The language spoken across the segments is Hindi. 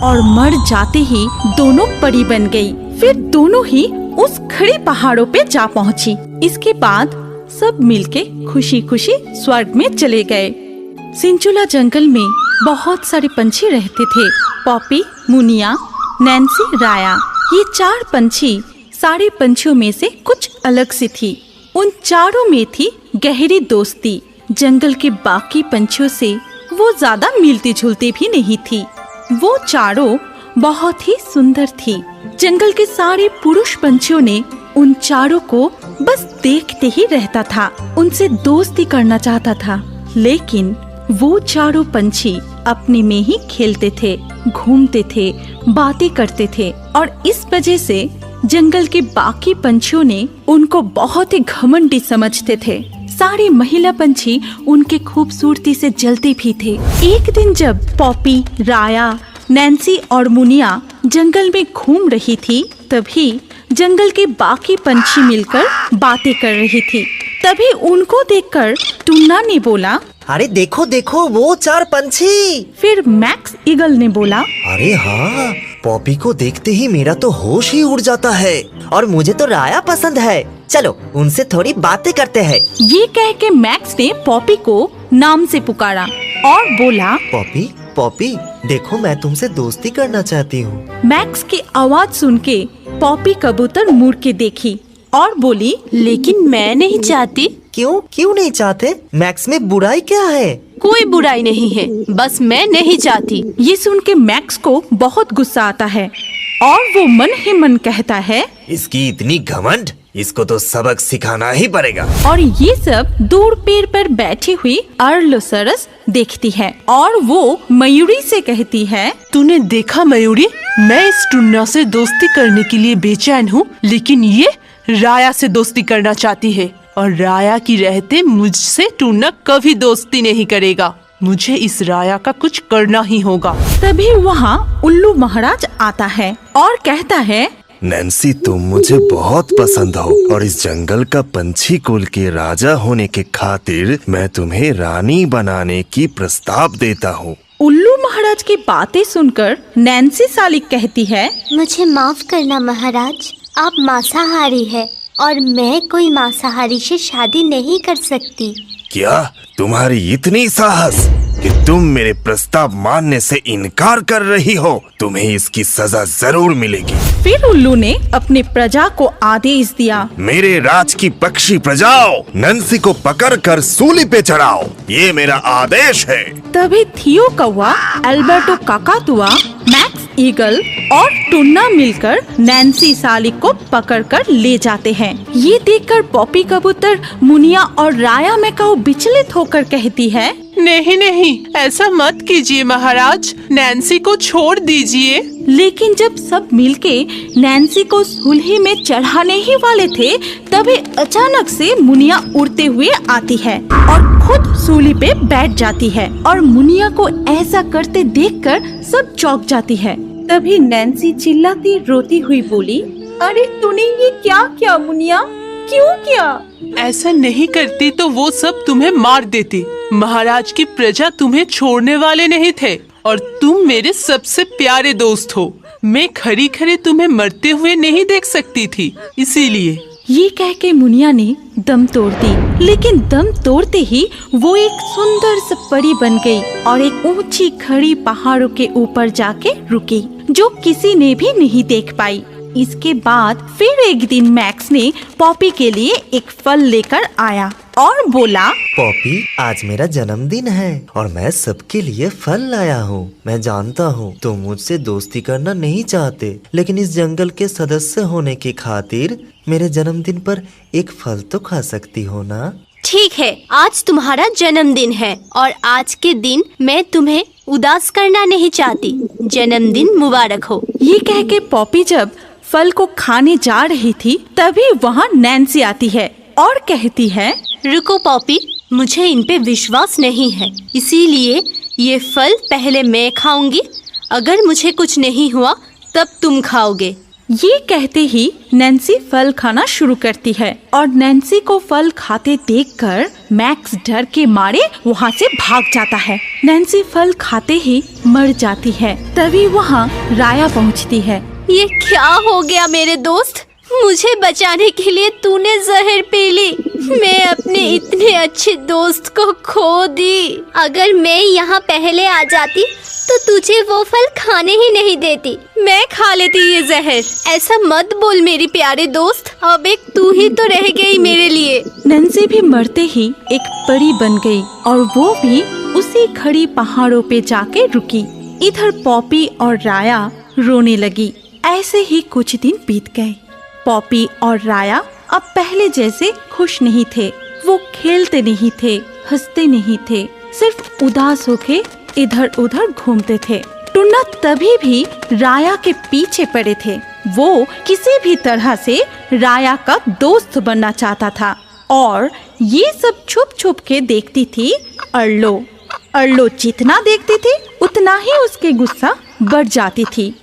और मर जाते ही दोनों परी बन गई। फिर दोनों ही उस खड़ी पहाड़ों पे जा पहुंची। इसके बाद सब मिलके खुशी खुशी स्वर्ग में चले गए। सिंचुला जंगल में बहुत सारे पंछी रहते थे। पॉपी, मुनिया, नैन्सी, राया, ये 4 पंछी सारे पंछियों में से कुछ अलग सी थी। उन चारों में थी गहरी दोस्ती। जंगल के बाकी पंछियों से वो ज्यादा मिलती जुलती भी नहीं थी। वो चारों बहुत ही सुंदर थी। जंगल के सारे पुरुष पंछियों ने उन चारों को बस देखते ही रहता था, उनसे दोस्ती करना चाहता था। लेकिन वो चारों पंछी अपने में ही खेलते थे, घूमते थे, बातें करते थे और इस वजह से जंगल के बाकी पंछियों ने उनको बहुत ही घमंडी समझते थे। सारे महिला पंछी उनके खूबसूरती से जलते भी थे। एक दिन जब पॉपी, राया, नैन्सी और मुनिया जंगल में घूम रही थी, तभी जंगल के बाकी पंछी मिलकर बातें कर रही थी। तभी उनको देखकर टुन्ना ने बोला, अरे देखो देखो वो 4 पंछी। फिर मैक्स ईगल ने बोला, अरे हाँ, पॉपी को देखते ही मेरा तो होश ही उड़ जाता है और मुझे तो राया पसंद है। चलो उनसे थोड़ी बातें करते हैं। ये कह के मैक्स ने पॉपी को नाम से पुकारा और बोला, पॉपी पॉपी देखो मैं तुमसे दोस्ती करना चाहती हूँ। मैक्स की आवाज सुन के पॉपी कबूतर मुड़ के देखी और बोली, लेकिन मैं नहीं चाहती। क्यों नहीं चाहते? मैक्स में बुराई क्या है? कोई बुराई नहीं है, बस मैं नहीं चाहती। ये सुन के मैक्स को बहुत गुस्सा आता है और वो मन ही मन कहता है, इसकी इतनी घमंड, इसको तो सबक सिखाना ही पड़ेगा। और ये सब दूर पेड़ पर बैठी हुई अर्लोसरस देखती है और वो मयूरी से कहती है, तूने देखा मयूरी, मैं इस टुन्ना से दोस्ती करने के लिए बेचैन हूँ, लेकिन ये राया से दोस्ती करना चाहती है और राया की रहते मुझसे टुन्ना कभी दोस्ती नहीं करेगा। मुझे इस राया का कुछ करना ही होगा। तभी वहाँ उल्लू महाराज आता है और कहता है, नैन्सी तुम मुझे बहुत पसंद हो और इस जंगल का पंछी कुल के राजा होने के खातिर मैं तुम्हें रानी बनाने की प्रस्ताव देता हूँ। उल्लू महाराज की बातें सुनकर नैन्सी सालिक कहती है, मुझे माफ करना महाराज, आप मांसाहारी है और मैं कोई मांसाहारी से शादी नहीं कर सकती। क्या तुम्हारी इतनी साहस कि तुम मेरे प्रस्ताव मानने से इनकार कर रही हो? तुम्हें इसकी सजा जरूर मिलेगी। फिर उल्लू ने अपने प्रजा को आदेश दिया, मेरे राज की पक्षी प्रजाओं, नैन्सी को पकड़कर सूली पे चढ़ाओ, ये मेरा आदेश है। तभी थियो कौवा, अल्बर्टो काकातुआ, मैक्स ईगल और टुन्ना मिलकर नैन्सी सालिक को पकड़कर ले जाते हैं। ये देखकर पॉपी कबूतर, मुनिया और राया मैकाऊ विचलित होकर कहती है, नहीं नहीं, ऐसा मत कीजिए महाराज, नैन्सी को छोड़ दीजिए। लेकिन जब सब मिलके नैन्सी को सूली में चढ़ाने ही वाले थे, तभी अचानक से मुनिया उड़ते हुए आती है और खुद सूली पे बैठ जाती है और मुनिया को ऐसा करते देखकर सब चौंक जाती है। तभी नैन्सी चिल्लाती रोती हुई बोली, अरे तूने ये क्या किया मुनिया, क्यों किया? ऐसा नहीं करती तो वो सब तुम्हें मार देती। महाराज की प्रजा तुम्हें छोड़ने वाले नहीं थे और तुम मेरे सबसे प्यारे दोस्त हो। मैं खरी खरी तुम्हें मरते हुए नहीं देख सकती थी, इसीलिए। ये कह के मुनिया ने दम तोड़ दी। लेकिन दम तोड़ते ही वो एक सुंदर सी परी बन गई और एक ऊंची खड़ी पहाड़ों के ऊपर जाके रुकी, जो किसी ने भी नहीं देख पाई। इसके बाद फिर एक दिन मैक्स ने पॉपी के लिए एक फल लेकर आया और बोला, पॉपी आज मेरा जन्मदिन है और मैं सबके लिए फल लाया हूँ। मैं जानता हूँ तुम मुझसे दोस्ती करना नहीं चाहते, लेकिन इस जंगल के सदस्य होने की खातिर मेरे जन्मदिन पर एक फल तो खा सकती हो ना? ठीक है, आज तुम्हारा जन्मदिन है और आज के दिन मैं तुम्हें उदास करना नहीं चाहती। जन्मदिन मुबारक हो। ये कह के पॉपी जब फल को खाने जा रही थी, तभी वहाँ नैन्सी आती है और कहती है, रुको पॉपी, मुझे इन पे विश्वास नहीं है, इसीलिए ये फल पहले मैं खाऊंगी। अगर मुझे कुछ नहीं हुआ तब तुम खाओगे। ये कहते ही नैन्सी फल खाना शुरू करती है और नैन्सी को फल खाते देखकर मैक्स डर के मारे वहाँ से भाग जाता है। नैन्सी फल खाते ही मर जाती है। तभी वहाँ राया पहुँचती है। ये क्या हो गया मेरे दोस्त? मुझे बचाने के लिए तूने जहर पी ली। मैं अपने इतने अच्छे दोस्त को खो दी। अगर मैं यहाँ पहले आ जाती तो तुझे वो फल खाने ही नहीं देती। मैं खा लेती ये जहर। ऐसा मत बोल मेरी प्यारे दोस्त। अब एक तू ही तो रह गई मेरे लिए। नैन्सी भी मरते ही एक परी बन गई और वो भी उसी खड़ी पहाड़ों पे जाके रुकी। इधर पॉपी और राया रोने लगी। ऐसे ही कुछ दिन बीत गए। पॉपी और राया अब पहले जैसे खुश नहीं थे। वो खेलते नहीं थे, हंसते नहीं थे, सिर्फ उदास होके इधर उधर घूमते थे। टुन्ना तभी भी राया के पीछे पड़े थे। वो किसी भी तरह से राया का दोस्त बनना चाहता था और ये सब छुप छुप के देखती थी अर्लो। अर्लो जितना देखती थी उतना ही उसके गुस्सा बढ़ जाती थी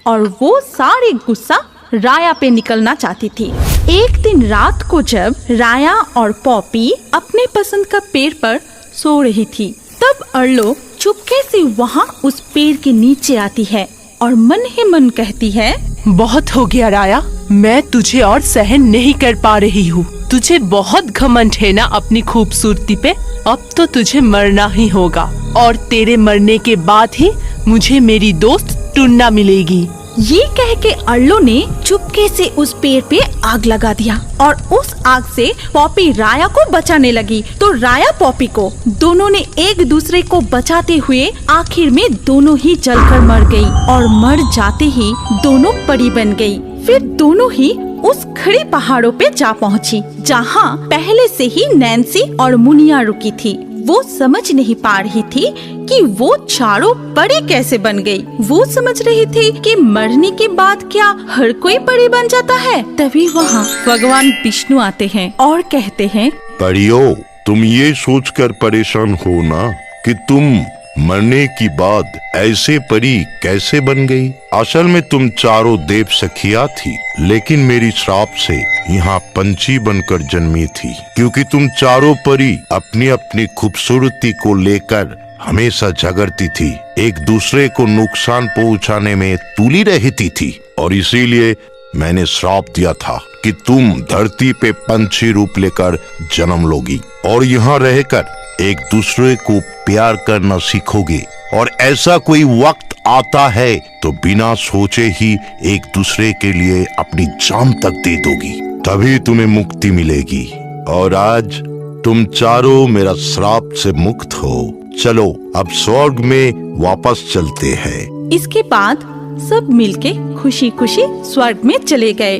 और वो सारे गुस्सा राया पे निकलना चाहती थी। एक दिन रात को जब राया और पॉपी अपने पसंद का पेड़ पर सो रही थी, तब अर्लो चुपके से वहाँ उस पेड़ के नीचे आती है और मन ही मन कहती है, बहुत हो गया राया, मैं तुझे और सहन नहीं कर पा रही हूँ। तुझे बहुत घमंड है ना अपनी खूबसूरती पे। अब तो तुझे मरना ही होगा और तेरे मरने के बाद ही मुझे मेरी दोस्त टुन्ना मिलेगी। ये कह के अर्लो ने चुपके से उस पेड़ पे आग लगा दिया और उस आग से पॉपी राया को बचाने लगी तो राया पॉपी को, दोनों ने एक दूसरे को बचाते हुए आखिर में दोनों ही जलकर मर गई और मर जाते ही दोनों परी बन गई। फिर दोनों ही उस खड़ी पहाड़ों पे जा पहुँची जहाँ पहले से ही नैन्सी और मुनिया रुकी थी। वो समझ नहीं पा रही थी कि वो चारों परी कैसे बन गई। वो समझ रही थी कि मरने के बाद क्या हर कोई परी बन जाता है। तभी वहाँ भगवान विष्णु आते हैं और कहते हैं, परियों, तुम ये सोचकर परेशान हो ना कि तुम मरने की बाद ऐसे परी कैसे बन गई। असल में तुम चारों देव सखिया थी, लेकिन मेरी श्राप से यहाँ पंछी बनकर जन्मी थी। क्योंकि तुम चारों परी अपनी अपनी खूबसूरती को लेकर हमेशा झगड़ती थी, एक दूसरे को नुकसान पहुँचाने में तुली रहती थी और इसीलिए मैंने श्राप दिया था कि तुम धरती पे पंछी रूप लेकर जन्म लोगी और यहाँ रहकर एक दूसरे को प्यार करना सीखोगे। और ऐसा कोई वक्त आता है तो बिना सोचे ही एक दूसरे के लिए अपनी जान तक दे दोगी, तभी तुम्हें मुक्ति मिलेगी। और आज तुम चारों मेरा श्राप से मुक्त हो। चलो अब स्वर्ग में वापस चलते हैं। इसके बाद सब मिलके खुशी खुशी स्वर्ग में चले गए।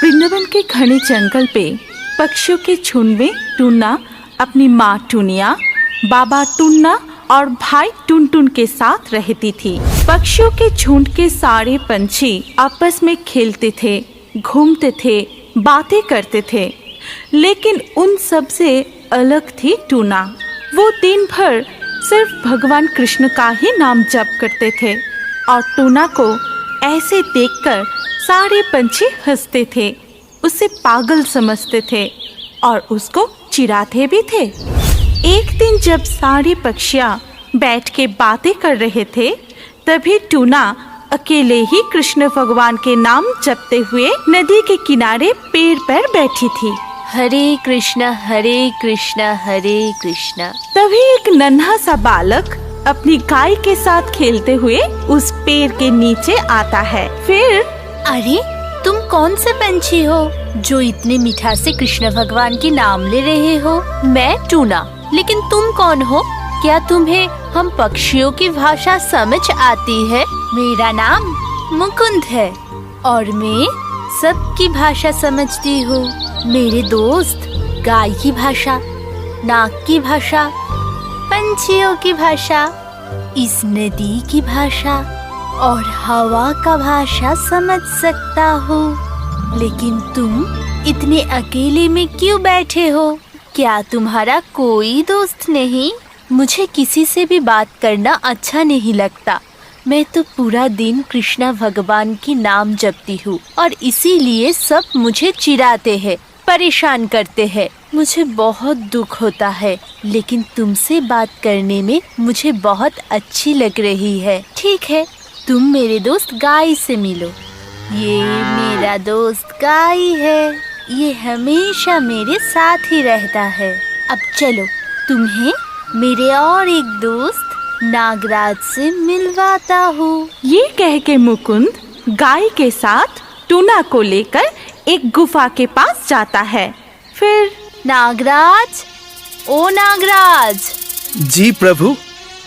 वृंदावन के घने जंगल पे पक्षियों के झुंड में टुन्ना अपनी माँ टुनिया, बाबा टुन्ना और भाई टुनटुन के साथ रहती थी। पक्षियों के झुंड के सारे पंछी आपस में खेलते थे, घूमते थे, बातें करते थे, लेकिन उन सब से अलग थी टुना। वो दिन भर सिर्फ भगवान कृष्ण का ही नाम जप करते थे और टुना को ऐसे देखकर सारे पंछी हंसते थे, उसे पागल समझते थे और उसको चिढ़ाते भी थे। एक दिन जब सारे पक्षियाँ बैठ के बातें कर रहे थे, तभी टुना अकेले ही कृष्ण भगवान के नाम जपते हुए नदी के किनारे पेड़ पर बैठी थी। हरे कृष्णा हरे कृष्णा हरे कृष्णा। तभी एक नन्हा सा बालक अपनी गाय के साथ खेलते हुए उस पेड़ के नीचे आता है। फिर, अरे तुम कौन से पंछी हो जो इतने मीठा से कृष्ण भगवान के नाम ले रहे हो? मैं टूना, लेकिन तुम कौन हो? क्या तुम्हें हम पक्षियों की भाषा समझ आती है? मेरा नाम मुकुंद है और मैं सबकी भाषा समझती हूँ। मेरे दोस्त गाय की भाषा, नाग की भाषा, पंछियों की भाषा, इस नदी की भाषा और हवा का भाषा समझ सकता हूँ। लेकिन तुम इतने अकेले में क्यों बैठे हो? क्या तुम्हारा कोई दोस्त नहीं? मुझे किसी से भी बात करना अच्छा नहीं लगता। मैं तो पूरा दिन कृष्णा भगवान की नाम जपती हूँ और इसीलिए सब मुझे चिढ़ाते हैं, परेशान करते हैं। मुझे बहुत दुख होता है, लेकिन तुमसे बात करने में मुझे बहुत अच्छी लग रही है। ठीक है, तुम मेरे दोस्त गाय से मिलो। ये मेरा दोस्त गाय है, ये हमेशा मेरे साथ ही रहता है। अब चलो, तुम्हें मेरे और एक दोस्त नागराज से मिलवाता हूँ। ये कह के मुकुंद गाय के साथ टूना को लेकर एक गुफा के पास जाता है। फिर नागराज, ओ नागराज, जी प्रभु,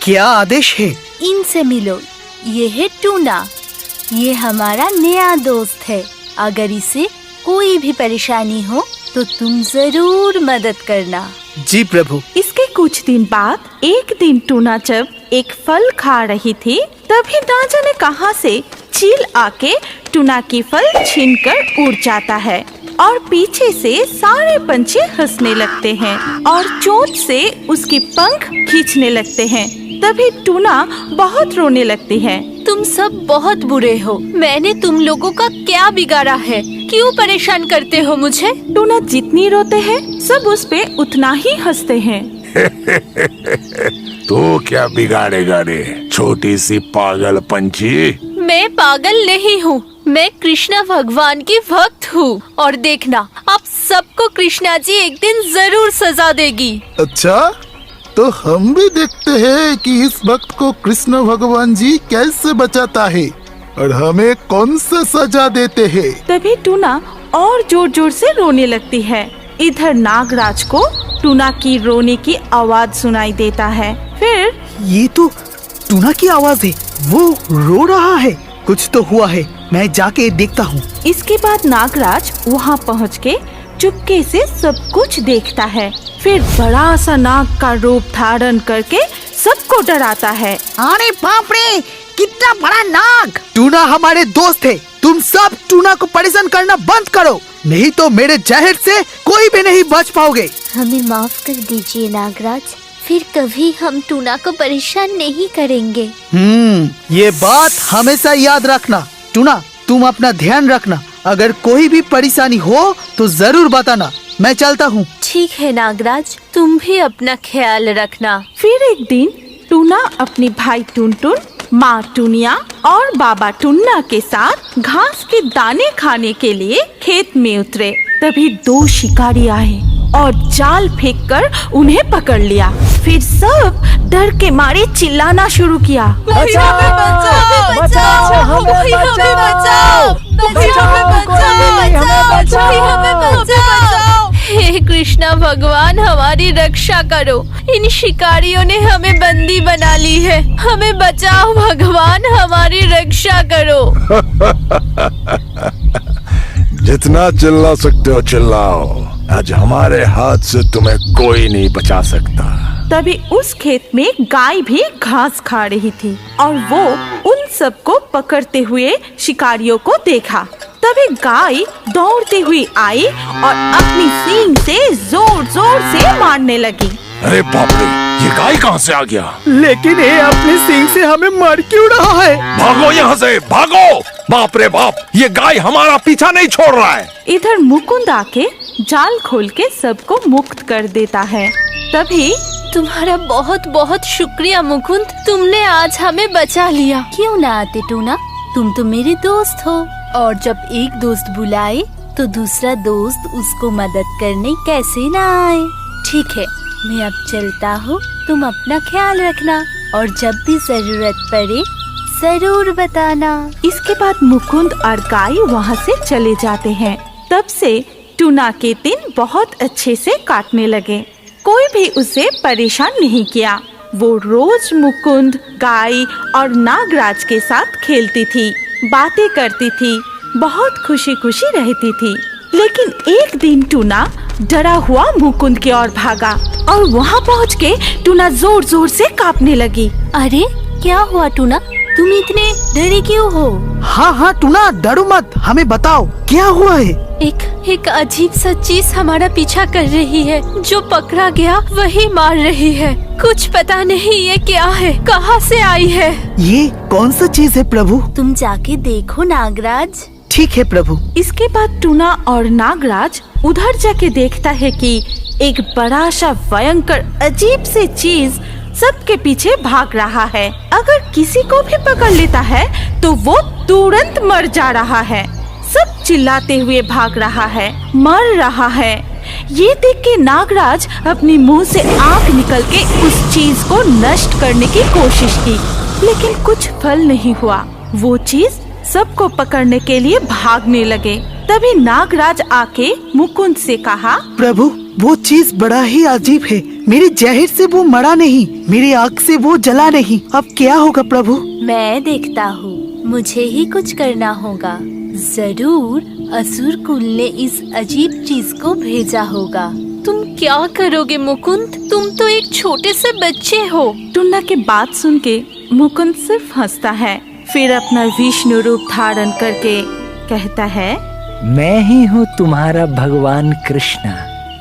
क्या आदेश है? इनसे मिलो। ये है टूना, ये हमारा नया दोस्त है। अगर इसे कोई भी परेशानी हो तो तुम जरूर मदद करना। जी प्रभु। इसके कुछ दिन बाद एक दिन टूना जब एक फल खा रही थी, तभी ना जाने कहां से चील आके टूना की फल छीनकर उड़ जाता है और पीछे से सारे पंछी हंसने लगते हैं और चोंच से उसकी पंख खींचने लगते हैं। तभी टूना बहुत रोने लगती है। तुम सब बहुत बुरे हो। मैंने तुम लोगों का क्या बिगाड़ा है? क्यों परेशान करते हो मुझे? टूना जितनी रोते हैं सब उस पे उतना ही हंसते हैं। तो क्या बिगाड़ेगा रे, छोटी सी पागल पंछी? मैं पागल नहीं हूँ, मैं कृष्णा भगवान की भक्त हूँ। और देखना, आप सबको कृष्णा जी एक दिन जरूर सजा देगी। अच्छा, तो हम भी देखते हैं कि इस वक्त को कृष्ण भगवान जी कैसे बचाता है और हमें कौन सा सजा देते हैं। तभी टूना और जोर जोर से रोने लगती है। इधर नागराज को टूना की रोने की आवाज सुनाई देता है। फिर ये तो टूना की आवाज है, वो रो रहा है। कुछ तो हुआ है, मैं जाके देखता हूँ। इसके बाद नागराज वहाँ पहुँच के चुपके से सब कुछ देखता है। फिर बड़ा सा नाग का रूप धारण करके सबको डराता है। अरे बाप रे, कितना बड़ा नाग! टूना हमारे दोस्त है, तुम सब टूना को परेशान करना बंद करो, नहीं तो मेरे जहर से कोई भी नहीं बच पाओगे। हमें माफ कर दीजिए नागराज, फिर कभी हम टूना को परेशान नहीं करेंगे। ये बात हमेशा याद रखना। टूना, तुम अपना ध्यान रखना, अगर कोई भी परेशानी हो तो जरूर बताना। मैं चलता हूँ। ठीक है नागराज, तुम भी अपना ख्याल रखना। फिर एक दिन टूना अपने भाई टुनटुन, माँ टुनिया और बाबा टुन्ना के साथ घास के दाने खाने के लिए खेत में उतरे। तभी दो शिकारी आए और जाल फेंककर उन्हें पकड़ लिया। फिर सब डर के मारे चिल्लाना शुरू किया। हे कृष्णा भगवान, हमारी रक्षा करो। इन शिकारियों ने हमें बंदी बना ली है, हमें बचाओ भगवान, हमारी रक्षा करो। जितना चिल्ला सकते हो चिल्लाओ, आज हमारे हाथ से तुम्हें कोई नहीं बचा सकता। तभी उस खेत में गाय भी घास खा रही थी और वो उन सबको पकड़ते हुए शिकारियों को देखा। तभी गाय दौड़ती हुई आई और अपनी सींग से जोर जोर से मारने लगी। अरे बाप रे, ये गाय कहाँ से आ गया? लेकिन ये अपने सींग से हमें मार क्यों रहा है? भागो यहाँ से, भागो! बाप रे बाप, ये गाय हमारा पीछा नहीं छोड़ रहा है। इधर मुकुंद आके जाल खोल के सबको मुक्त कर देता है। तभी तुम्हारा बहुत बहुत शुक्रिया मुकुंद, तुमने आज हमें बचा लिया। क्यों ना आते टूना, तुम तो मेरे दोस्त हो और जब एक दोस्त बुलाए तो दूसरा दोस्त उसको मदद करने कैसे ना आए। ठीक है, मैं अब चलता हूँ, तुम अपना ख्याल रखना और जब भी जरूरत पड़े जरूर बताना। इसके बाद मुकुंद और गाय वहाँ से चले जाते हैं। तब से टूना के दिन बहुत अच्छे से काटने लगे। कोई भी उसे परेशान नहीं किया। वो रोज मुकुंद, गाय और नागराज के साथ खेलती थी, बातें करती थी, बहुत खुशी खुशी रहती थी। लेकिन एक दिन टूना डरा हुआ मुकुंद की ओर भागा और वहाँ पहुँच के टूना जोर जोर से कांपने लगी। अरे क्या हुआ टूना, तुम इतने डरे क्यों हो? हाँ हाँ टूना, डरो मत, हमें बताओ क्या हुआ है। एक अजीब सा चीज हमारा पीछा कर रही है। जो पकड़ा गया वही मार रही है। कुछ पता नहीं ये क्या है, कहाँ से आई है। ये कौन सा चीज है प्रभु? तुम जाके देखो नागराज। ठीक है प्रभु। इसके बाद टूना और नागराज उधर जाके देखता है कि एक बड़ा सा भयंकर अजीब सी चीज सबके पीछे भाग रहा है। अगर किसी को भी पकड़ लेता है तो वो तुरंत मर जा रहा है। सब चिल्लाते हुए भाग रहा है, मर रहा है। ये देख के नागराज अपनी मुंह से आग निकल के उस चीज को नष्ट करने की कोशिश की, लेकिन कुछ फल नहीं हुआ। वो चीज सबको पकड़ने के लिए भागने लगे। तभी नागराज आके मुकुंद से कहा, प्रभु वो चीज बड़ा ही अजीब है। मेरे जहर से वो मरा नहीं, मेरी आग से वो जला नहीं। अब क्या होगा प्रभु? मैं देखता हूँ, मुझे ही कुछ करना होगा। जरूर असुर कुल ने इस अजीब चीज को भेजा होगा। तुम क्या करोगे मुकुंद? तुम तो एक छोटे से बच्चे हो। टुन्ना की बात सुन के मुकुंद सिर्फ हंसता है, फिर अपना विष्णु रूप धारण करके कहता है, मैं ही हूँ तुम्हारा भगवान कृष्ण,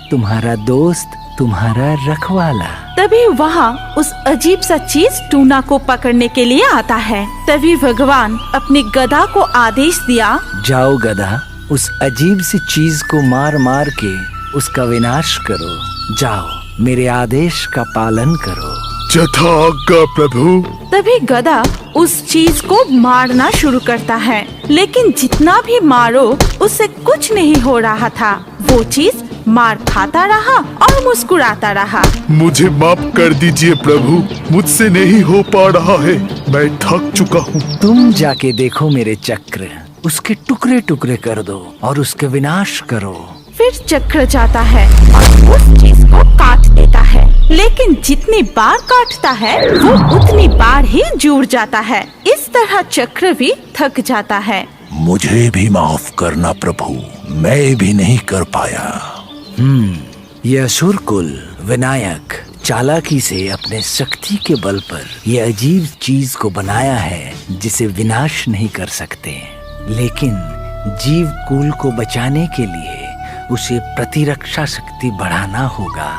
तुम्हारा दोस्त, तुम्हारा रखवाला। तभी वहाँ उस अजीब सा चीज टूना को पकड़ने के लिए आता है। तभी भगवान अपनी गदा को आदेश दिया, जाओ गदा, उस अजीब सी चीज को मार मार के उसका विनाश करो। जाओ, मेरे आदेश का पालन करो। जथा आज्ञा प्रभु। तभी गदा उस चीज को मारना शुरू करता है, लेकिन जितना भी मारो उससे कुछ नहीं हो रहा था। वो चीज मार खाता रहा और मुस्कुराता रहा। मुझे माफ कर दीजिए प्रभु, मुझसे नहीं हो पा रहा है, मैं थक चुका हूँ। तुम जाके देखो मेरे चक्र, उसके टुकड़े टुकड़े कर दो और उसके विनाश करो। फिर चक्र जाता है और उस चीज को काट देता है, लेकिन जितनी बार काटता है वो उतनी बार ही जुड़ जाता है। इस तरह चक्र भी थक जाता है। मुझे भी माफ करना प्रभु, मैं भी नहीं कर पाया। ये असुर कुल विनायक चालाकी से अपने शक्ति के बल पर ये अजीब चीज को बनाया है जिसे विनाश नहीं कर सकते, लेकिन जीव कुल को बचाने के लिए उसे प्रतिरक्षा शक्ति बढ़ाना होगा।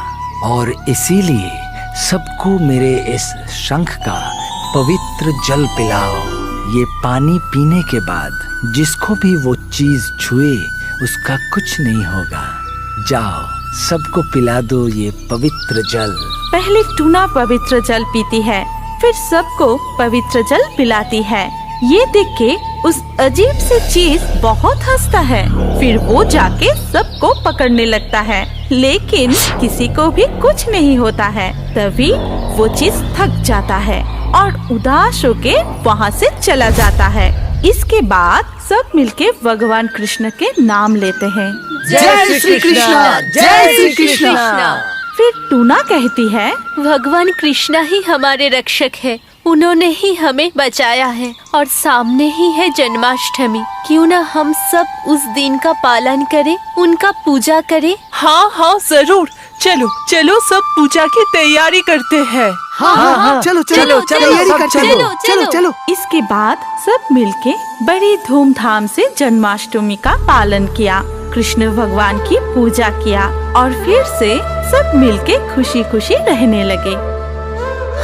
और इसीलिए सबको मेरे इस शंख का पवित्र जल पिलाओ। ये पानी पीने के बाद जिसको भी वो चीज छुए उसका कुछ नहीं होगा। जाओ, सबको पिला दो ये पवित्र जल। पहले टूना पवित्र जल पीती है, फिर सबको पवित्र जल पिलाती है। ये देख के उस अजीब सी चीज बहुत हंसता है। फिर वो जाके सबको पकड़ने लगता है, लेकिन किसी को भी कुछ नहीं होता है। तभी वो चीज थक जाता है और उदास होके वहाँ से चला जाता है। इसके बाद सब मिलके भगवान कृष्ण के नाम लेते हैं। जय श्री कृष्ण, जय श्री कृष्ण। फिर टूना कहती है, भगवान कृष्णा ही हमारे रक्षक है। उन्होंने ही हमें बचाया है और सामने ही है जन्माष्टमी। क्यों ना हम सब उस दिन का पालन करें, उनका पूजा करें। हाँ हाँ जरूर, चलो चलो सब पूजा की तैयारी करते हैं। हाँ, चलो चलो तैयारी करते हैं। चलो चलो। इसके बाद सब मिलके बड़ी धूमधाम से जन्माष्टमी का पालन किया, कृष्ण भगवान की पूजा किया और फिर से सब मिलके खुशी खुशी रहने लगे।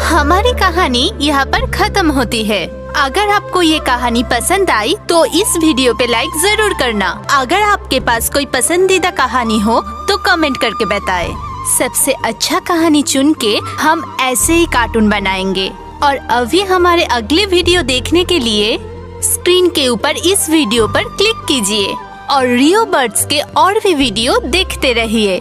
हमारी कहानी यहाँ पर खत्म होती है। अगर आपको ये कहानी पसंद आई तो इस वीडियो पे लाइक जरूर करना। अगर आपके पास कोई पसंदीदा कहानी हो तो कमेंट करके बताएं। सबसे अच्छा कहानी चुन के हम ऐसे ही कार्टून बनाएंगे। और अभी हमारे अगले वीडियो देखने के लिए स्क्रीन के ऊपर इस वीडियो पर क्लिक कीजिए और रियो बर्ड्स के और भी वीडियो देखते रहिए।